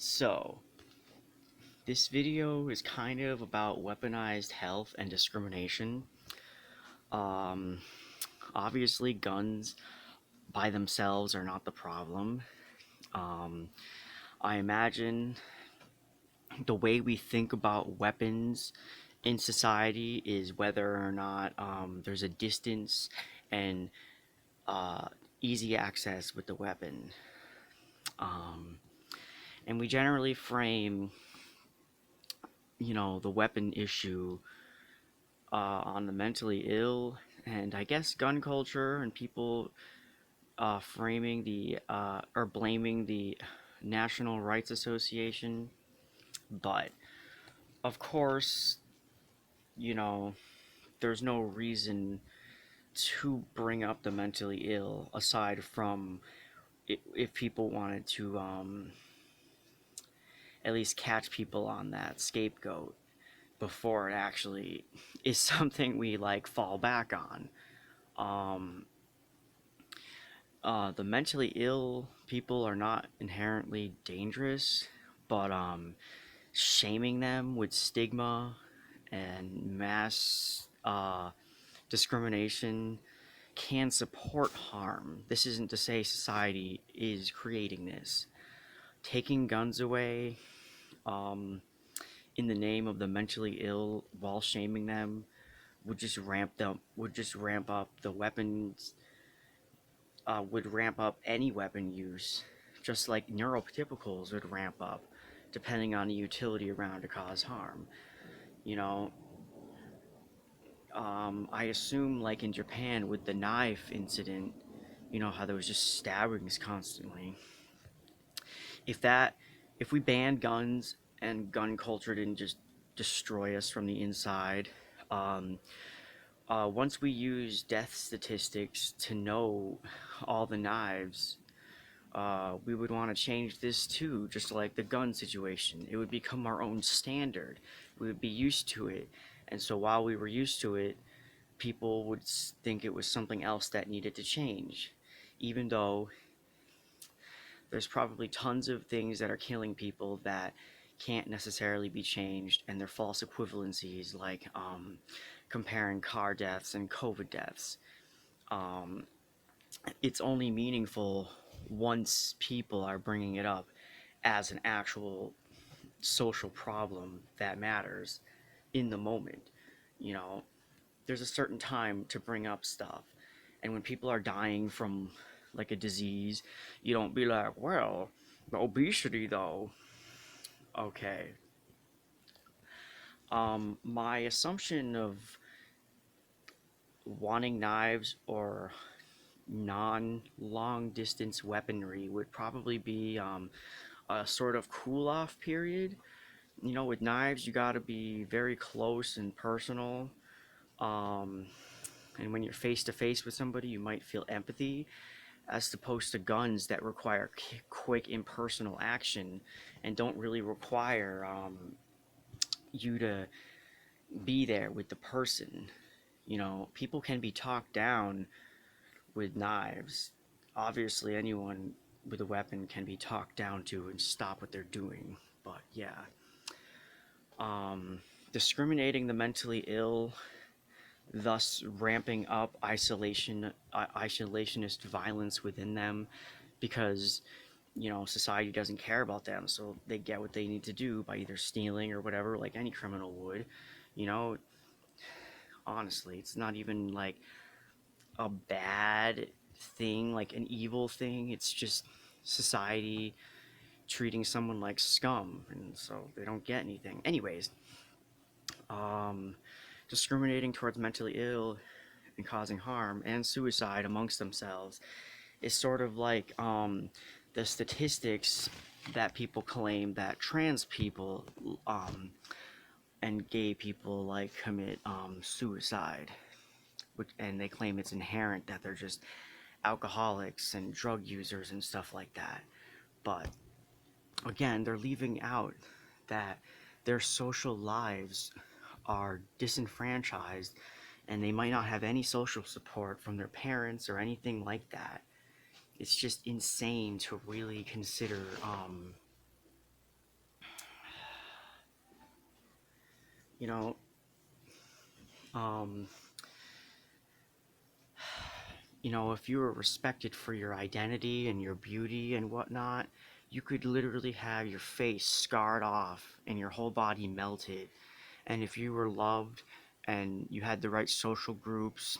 So, this video is kind of about weaponized health and discrimination. Um, Obviously, guns by themselves are not the problem. Um, I imagine the way we think about weapons in society is whether or not there's a distance and uh, easy access with the weapon. Um, and we generally frame, the weapon issue on the mentally ill, and I guess gun culture and people framing or blaming the National Rights Association. But of course, you know, there's no reason to bring up the mentally ill aside from if people wanted to at least catch people on that scapegoat before it actually is something we like fall back on. Um, the mentally ill people are not inherently dangerous, but shaming them with stigma and mass discrimination can support harm. This isn't to say society is creating this. Taking guns away um, in the name of the mentally ill while shaming them would just ramp up the weapons would ramp up any weapon use, just like neurotypicals would ramp up, depending on the utility around to cause harm. You know, I assume, like in Japan with the knife incident, how there was just stabbings constantly. If that, if we banned guns and gun culture didn't just destroy us from the inside, um, once we use death statistics to know all the knives, we would want to change this too, just like the gun situation. It would become our own standard. We would be used to it. And so while we were used to it, people would think it was something else that needed to change. Even though there's probably tons of things that are killing people that can't necessarily be changed, and they're false equivalencies, like comparing car deaths and COVID deaths. Um, it's only meaningful once people are bringing it up as an actual social problem that matters in the moment. You know, there's a certain time to bring up stuff. And when people are dying from like a disease, you don't be like, well, the obesity though. Okay. My assumption of wanting knives or non long distance weaponry would probably be a sort of cool off period. With knives, you got to be very close and personal. Um, and when you're face to face with somebody, you might feel empathy, as opposed to guns that require quick, impersonal action and don't really require you to be there with the person. People can be talked down with knives. Obviously, anyone with a weapon can be talked down to and stop what they're doing. But yeah, um, discriminating the mentally ill, thus ramping up isolationist violence within them, because society doesn't care about them, so they get what they need to do by either stealing or whatever, like any criminal would. You know, Honestly, it's not even like a bad thing, like an evil thing. It's just society treating someone like scum, and so they don't get anything. Anyways, um, discriminating towards mentally ill and causing harm and suicide amongst themselves is sort of like the statistics that people claim that trans people and gay people like commit suicide, and they claim it's inherent that they're just alcoholics and drug users and stuff like that. But again, they're leaving out that their social lives are disenfranchised, and they might not have any social support from their parents or anything like that. It's just insane to really consider You know, um, if you were respected for your identity and your beauty and whatnot, you could literally have your face scarred off and your whole body melted. And if you were loved and you had the right social groups,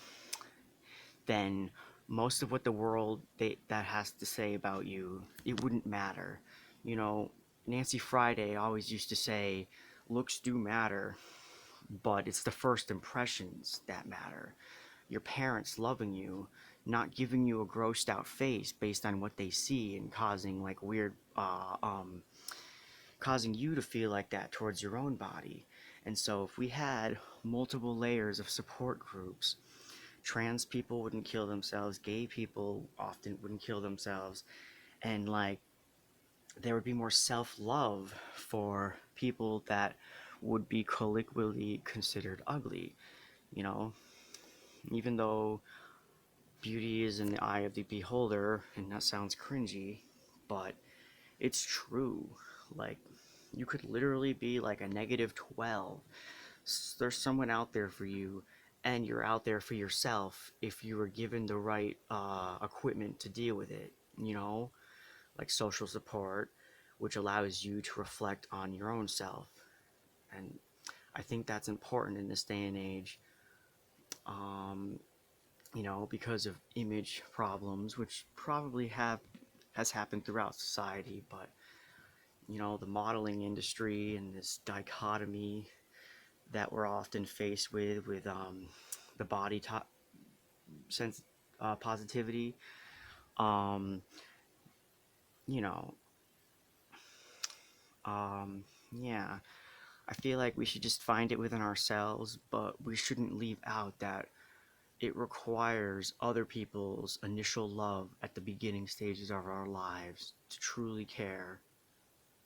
then most of what the world that has to say about you, it wouldn't matter. You know, Nancy Friday always used to say, looks do matter, but it's the first impressions that matter. Your parents loving you, not giving you a grossed out face based on what they see and causing like weird, causing you to feel like that towards your own body. And so if we had multiple layers of support groups, trans people wouldn't kill themselves, gay people often wouldn't kill themselves, and like there would be more self-love for people that would be colloquially considered ugly, you know, even though beauty is in the eye of the beholder, and that sounds cringy, but it's true. Like, you could literally be like a negative 12. There's someone out there for you, and you're out there for yourself if you were given the right equipment to deal with it, like social support, which allows you to reflect on your own self. And I think that's important in this day and age. Um, because of image problems, which probably has happened throughout society, but the modeling industry and this dichotomy that we're often faced with the body sense positivity, um, you know, yeah, I feel like we should just find it within ourselves, but we shouldn't leave out that it requires other people's initial love at the beginning stages of our lives to truly care.